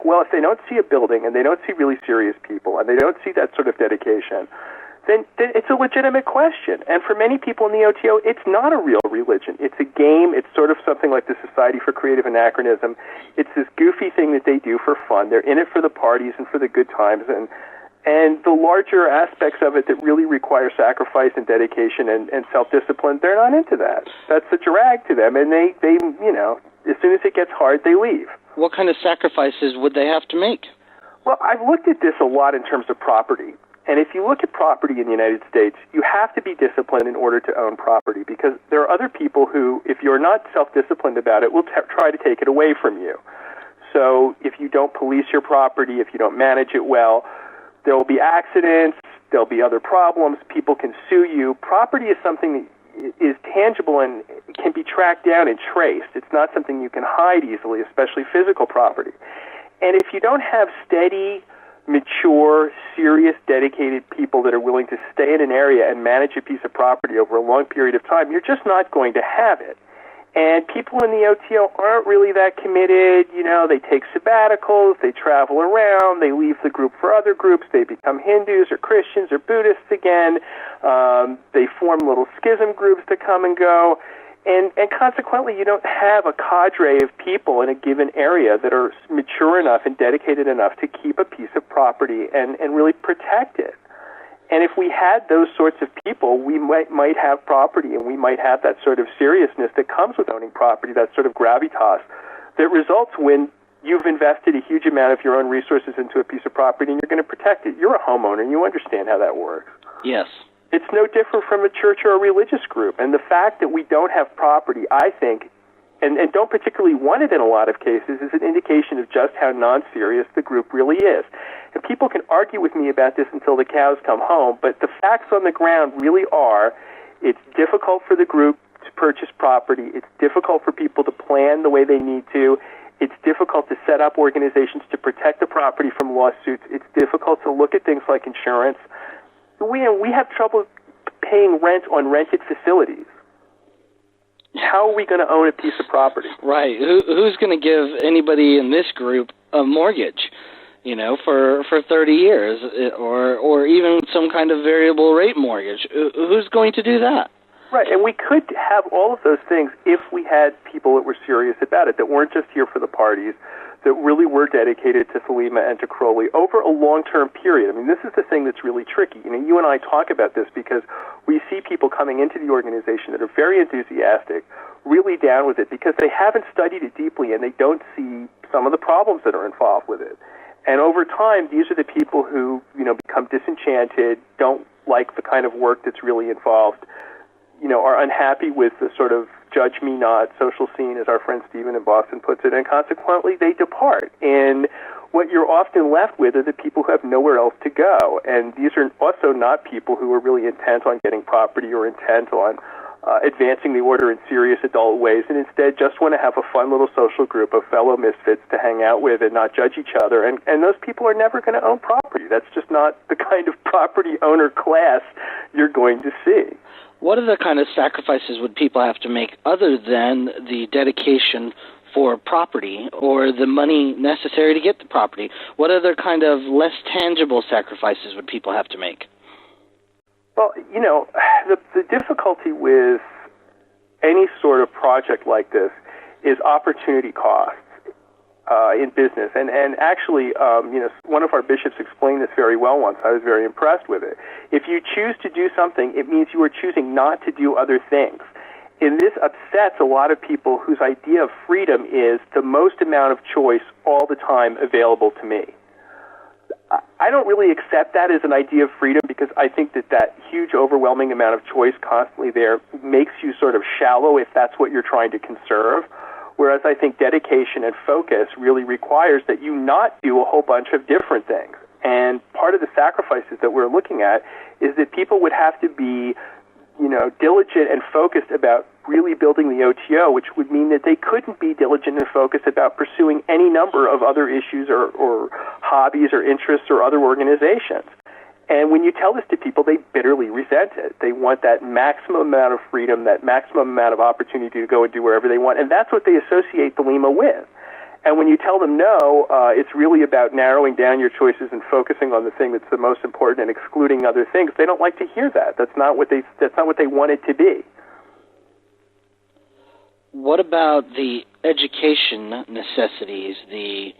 Well, if they don't see a building and they don't see really serious people and they don't see that sort of dedication, then it's a legitimate question. And for many people in the OTO, it's not a real religion. It's a game. It's sort of something like the Society for Creative Anachronism. It's this goofy thing that they do for fun. They're in it for the parties and for the good times. And the larger aspects of it that really require sacrifice and dedication and self-discipline, they're not into that. That's a drag to them. And they, as soon as it gets hard, they leave. What kind of sacrifices would they have to make? Well, I've looked at this a lot in terms of property. And if you look at property in the United States, you have to be disciplined in order to own property, because there are other people who, if you're not self-disciplined about it, will try to take it away from you. So if you don't police your property, if you don't manage it well, there will be accidents, there'll be other problems, people can sue you. Property is something that is tangible and can be tracked down and traced. It's not something you can hide easily, especially physical property. And if you don't have steady, mature, serious, dedicated people that are willing to stay in an area and manage a piece of property over a long period of time, you're just not going to have it. And people in the OTO aren't really that committed. They take sabbaticals, they travel around, they leave the group for other groups, they become Hindus or Christians or Buddhists again. They form little schism groups that come and go. And consequently, you don't have a cadre of people in a given area that are mature enough and dedicated enough to keep a piece of property and really protect it. And if we had those sorts of people, we might have property, and we might have that sort of seriousness that comes with owning property, that sort of gravitas that results when you've invested a huge amount of your own resources into a piece of property and you're going to protect it. You're a homeowner, and you understand how that works. Yes. It's no different from a church or a religious group. And the fact that we don't have property, I think, and don't particularly want it in a lot of cases, is an indication of just how non-serious the group really is. And people can argue with me about this until the cows come home, but the facts on the ground really are, it's difficult for the group to purchase property. It's difficult for people to plan the way they need to. It's difficult to set up organizations to protect the property from lawsuits. It's difficult to look at things like insurance. We have trouble paying rent on rented facilities. How are we going to own a piece of property? Right. Who's going to give anybody in this group a mortgage, for 30 years or even some kind of variable rate mortgage? Who's going to do that? Right, and we could have all of those things if we had people that were serious about it, that weren't just here for the parties, that really were dedicated to Thelema and to Crowley over a long-term period. I mean, this is the thing that's really tricky. You and I talk about this because we see people coming into the organization that are very enthusiastic, really down with it, because they haven't studied it deeply and they don't see some of the problems that are involved with it. And over time, these are the people who, become disenchanted, don't like the kind of work that's really involved, are unhappy with the sort of judge me not social scene, as our friend Stephen in Boston puts it, and consequently they depart. And what you're often left with are the people who have nowhere else to go. And these are also not people who are really intent on getting property or intent on advancing the order in serious adult ways, and instead just want to have a fun little social group of fellow misfits to hang out with and not judge each other. And those people are never going to own property. That's just not the kind of property owner class you're going to see. What other kind of sacrifices would people have to make other than the dedication for property or the money necessary to get the property? What other kind of less tangible sacrifices would people have to make? Well, the difficulty with any sort of project like this is opportunity costs in business. And actually, one of our bishops explained this very well once. I was very impressed with it. If you choose to do something, it means you are choosing not to do other things. And this upsets a lot of people whose idea of freedom is the most amount of choice all the time available to me. I don't really accept that as an idea of freedom, because I think that huge, overwhelming amount of choice constantly there makes you sort of shallow if that's what you're trying to conserve. Whereas I think dedication and focus really requires that you not do a whole bunch of different things. And part of the sacrifices that we're looking at is that people would have to be, diligent and focused about really building the OTO, which would mean that they couldn't be diligent and focused about pursuing any number of other issues or hobbies or interests or other organizations. And when you tell this to people, they bitterly resent it. They want that maximum amount of freedom, that maximum amount of opportunity to go and do wherever they want. And that's what they associate Thelema with. And when you tell them no, it's really about narrowing down your choices and focusing on the thing that's the most important and excluding other things. They don't like to hear that. That's not what they want it to be. What about the education necessities, the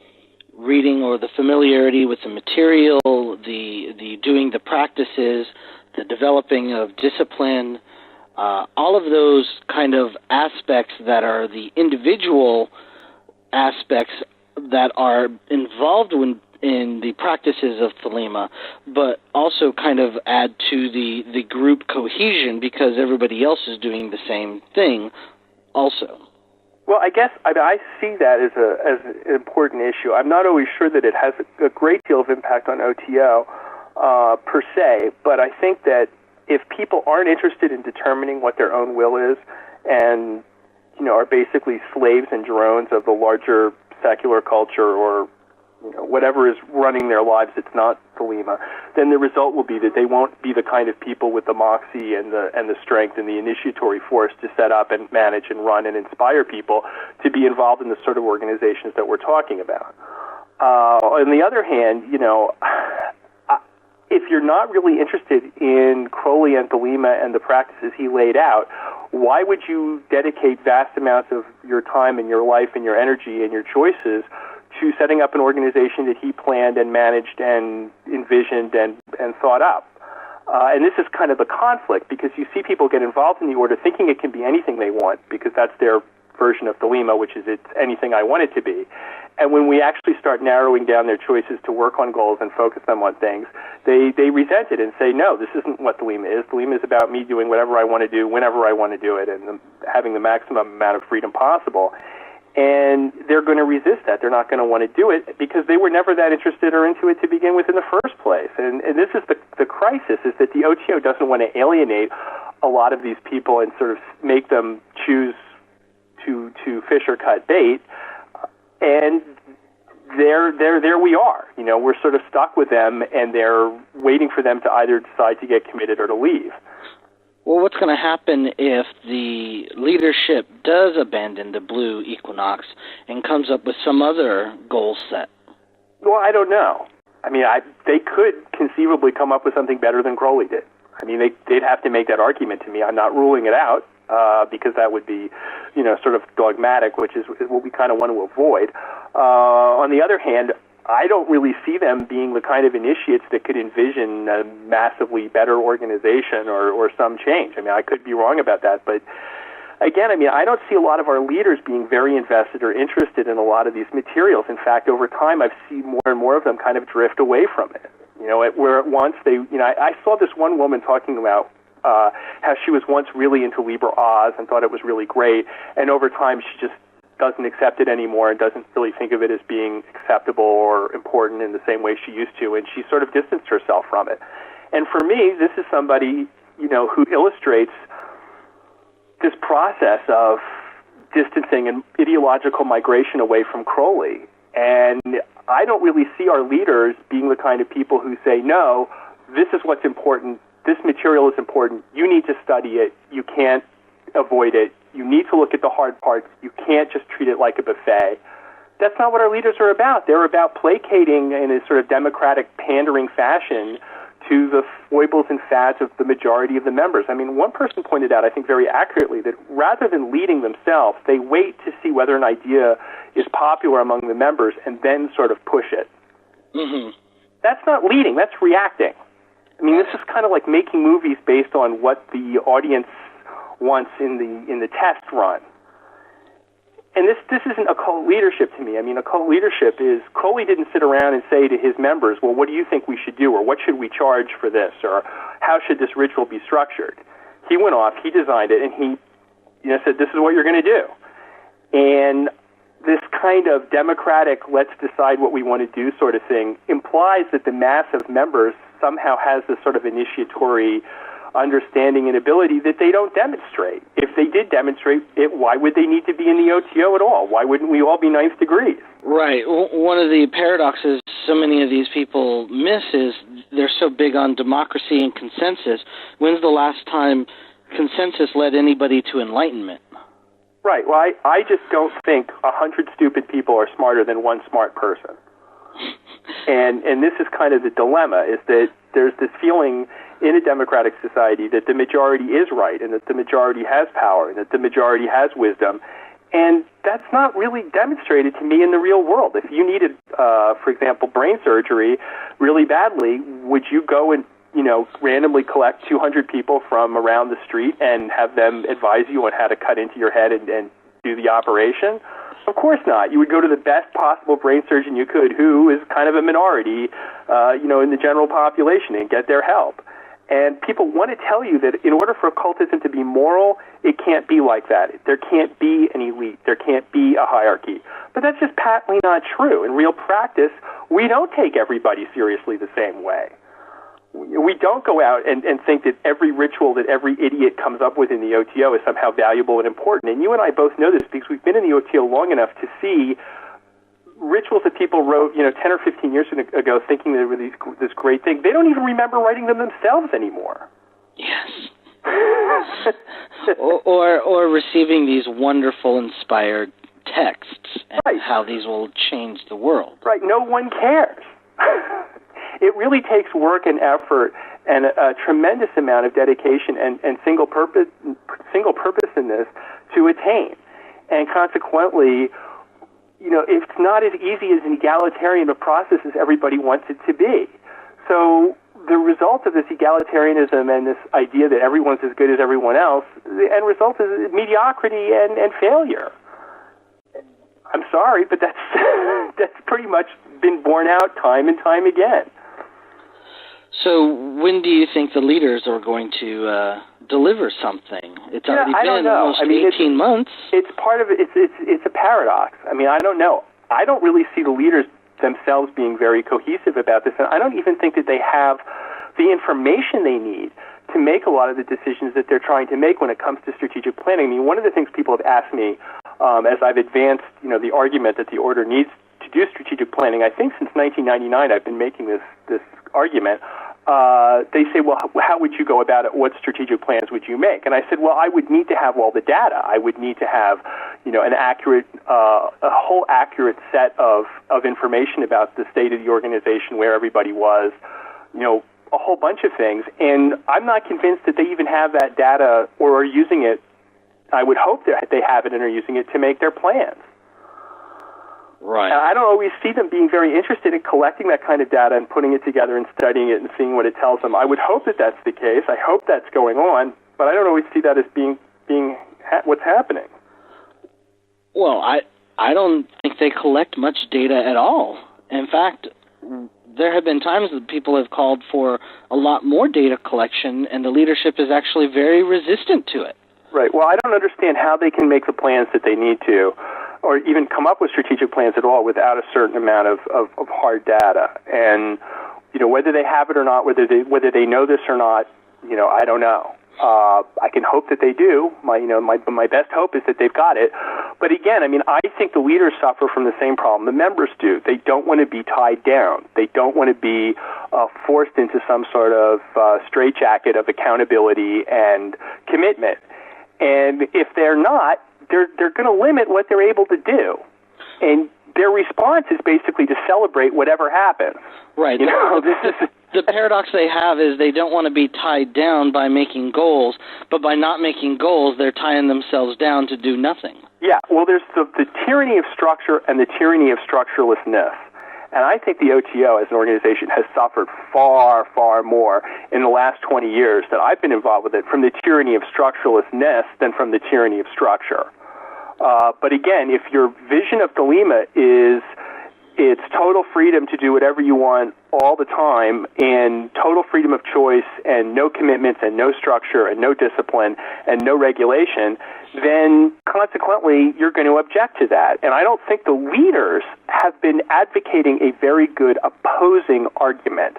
reading or the familiarity with the material, the doing the practices, the developing of discipline, all of those kind of aspects that are the individual aspects that are involved in the practices of Thelema, but also kind of add to the group cohesion because everybody else is doing the same thing also. Well, I guess I see that as an important issue. I'm not always sure that it has a great deal of impact on OTO per se, but I think that if people aren't interested in determining what their own will is and are basically slaves and drones of the larger secular culture or whatever is running their lives, it's not Thelema, then the result will be that they won't be the kind of people with the moxie and the strength and the initiatory force to set up and manage and run and inspire people to be involved in the sort of organizations that we're talking about. On the other hand, if you're not really interested in Crowley and Thelema and the practices he laid out, why would you dedicate vast amounts of your time and your life and your energy and your choices to setting up an organization that he planned and managed and envisioned and thought up? And this is kind of the conflict, because you see people get involved in the order thinking it can be anything they want, because that's their version of Thelema, which is it's anything I want it to be. And when we actually start narrowing down their choices to work on goals and focus them on things, they resent it and say, no, this isn't what Thelema is. Thelema is about me doing whatever I want to do, whenever I want to do it, and having the maximum amount of freedom possible. And they're going to resist that. They're not going to want to do it because they were never that interested or into it to begin with in the first place. And this is the crisis, is that the OTO doesn't want to alienate a lot of these people and sort of make them choose to fish or cut bait. And there we are. We're sort of stuck with them, and they're waiting for them to either decide to get committed or to leave. Well, what's going to happen if the leadership does abandon the blue Equinox and comes up with some other goal set? Well, I don't know. I mean, they could conceivably come up with something better than Crowley did. I mean, they'd have to make that argument to me. I'm not ruling it out because that would be, sort of dogmatic, which is what we kind of want to avoid. On the other hand, I don't really see them being the kind of initiates that could envision a massively better organization or some change. I mean, I could be wrong about that, but again, I don't see a lot of our leaders being very invested or interested in a lot of these materials. In fact, over time, I've seen more and more of them kind of drift away from it. Where at once I saw this one woman talking about how she was once really into Liber Oz and thought it was really great, and over time she just doesn't accept it anymore and doesn't really think of it as being acceptable or important in the same way she used to, and she sort of distanced herself from it. And for me, this is somebody, who illustrates this process of distancing and ideological migration away from Crowley. And I don't really see our leaders being the kind of people who say, no, this is what's important, this material is important, you need to study it, you can't avoid it, you need to look at the hard parts. You can't just treat it like a buffet. That's not what our leaders are about. They're about placating in a sort of democratic, pandering fashion to the foibles and fads of the majority of the members. I mean, one person pointed out, I think very accurately, that rather than leading themselves, they wait to see whether an idea is popular among the members and then sort of push it. Mm-hmm. That's not leading. That's reacting. I mean, this is kind of like making movies based on what the audience once in the test run. And this isn't occult leadership to me. I mean, occult leadership is, Crowley didn't sit around and say to his members, well, what do you think we should do, or what should we charge for this, or how should this ritual be structured? He went off, he designed it, and he said, this is what you're going to do. And this kind of democratic, let's decide what we want to do sort of thing implies that the mass of members somehow has this sort of initiatory understanding and ability that they don't demonstrate. If they did demonstrate it, why would they need to be in the OTO at all? Why wouldn't we all be ninth degrees? Right. One of the paradoxes so many of these people miss is they're so big on democracy and consensus. When's the last time consensus led anybody to enlightenment? Right. Well, I just don't think 100 stupid people are smarter than one smart person. And this is kind of the dilemma, is that there's this feeling in a democratic society that the majority is right and that the majority has power and that the majority has wisdom. And that's not really demonstrated to me in the real world. If you needed, for example, brain surgery really badly, would you go and, randomly collect 200 people from around the street and have them advise you on how to cut into your head and do the operation? Of course not. You would go to the best possible brain surgeon you could, who is kind of a minority, in the general population, and get their help. And people want to tell you that in order for occultism to be moral, it can't be like that. There can't be an elite. There can't be a hierarchy. But that's just patently not true. In real practice, we don't take everybody seriously the same way. We don't go out and think that every ritual that every idiot comes up with in the OTO is somehow valuable and important. And you and I both know this because we've been in the OTO long enough to see rituals that people wrote, 10 or 15 years ago thinking they were this great thing. They don't even remember writing them themselves anymore. Yes. or receiving these wonderful inspired texts and right. how these will change the world. Right. No one cares. It really takes work and effort and a tremendous amount of dedication and single purposeness to attain. And consequently, it's not as easy as an egalitarian a process as everybody wants it to be. So the result of this egalitarianism and this idea that everyone's as good as everyone else, the end result is mediocrity and failure. I'm sorry, but that's pretty much been borne out time and time again. So when do you think the leaders are going to deliver something? It's already been almost 18 months. It's part of it. It's a paradox. I don't know. I don't really see the leaders themselves being very cohesive about this, and I don't even think that they have the information they need to make a lot of the decisions that they're trying to make when it comes to strategic planning. One of the things people have asked me as I've advanced, the argument that the order needs to do strategic planning, I think since 1999 I've been making this argument. They say, well, how would you go about it? What strategic plans would you make? And I said, well, I would need to have all the data. I would need to have, an accurate, a whole accurate set of information about the state of the organization, where everybody was, a whole bunch of things. And I'm not convinced that they even have that data or are using it. I would hope that they have it and are using it to make their plans. Right. And I don't always see them being very interested in collecting that kind of data and putting it together and studying it and seeing what it tells them. I would hope that that's the case. I hope that's going on, but I don't always see that as being what's happening. Well, I don't think they collect much data at all. In fact, there have been times that people have called for a lot more data collection, and the leadership is actually very resistant to it. Right. Well, I don't understand how they can make the plans that they need to, or even come up with strategic plans at all without a certain amount of hard data. And, whether they have it or not, whether they know this or not, I don't know. I can hope that they do. My best hope is that they've got it. But again, I think the leaders suffer from the same problem the members do. They don't want to be tied down. They don't want to be forced into some sort of straitjacket of accountability and commitment. And if they're not, they're going to limit what they're able to do. And their response is basically to celebrate whatever happens. Right. The paradox they have is they don't want to be tied down by making goals, but by not making goals, they're tying themselves down to do nothing. Yeah, well, there's the tyranny of structure and the tyranny of structurelessness. And I think the OTO as an organization has suffered far, far more in the last 20 years that I've been involved with it from the tyranny of structurelessness than from the tyranny of structure. But again, if your vision of Thelema is it's total freedom to do whatever you want all the time and total freedom of choice and no commitments and no structure and no discipline and no regulation, then consequently you're going to object to that. And I don't think the leaders have been advocating a very good opposing argument.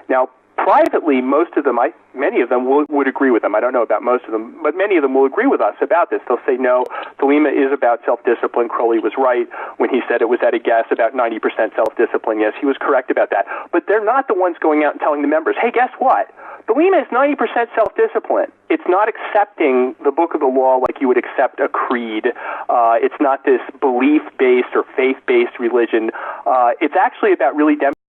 Now, privately, many of them would agree with them. I don't know about most of them, but many of them will agree with us about this. They'll say, no, Thelema is about self-discipline. Crowley was right when he said it was at a guess about 90% self-discipline. Yes, he was correct about that. But they're not the ones going out and telling the members, hey, guess what? Thelema is 90% self-discipline. It's not accepting the book of the law like you would accept a creed. It's not this belief-based or faith-based religion. It's actually about really demonstrating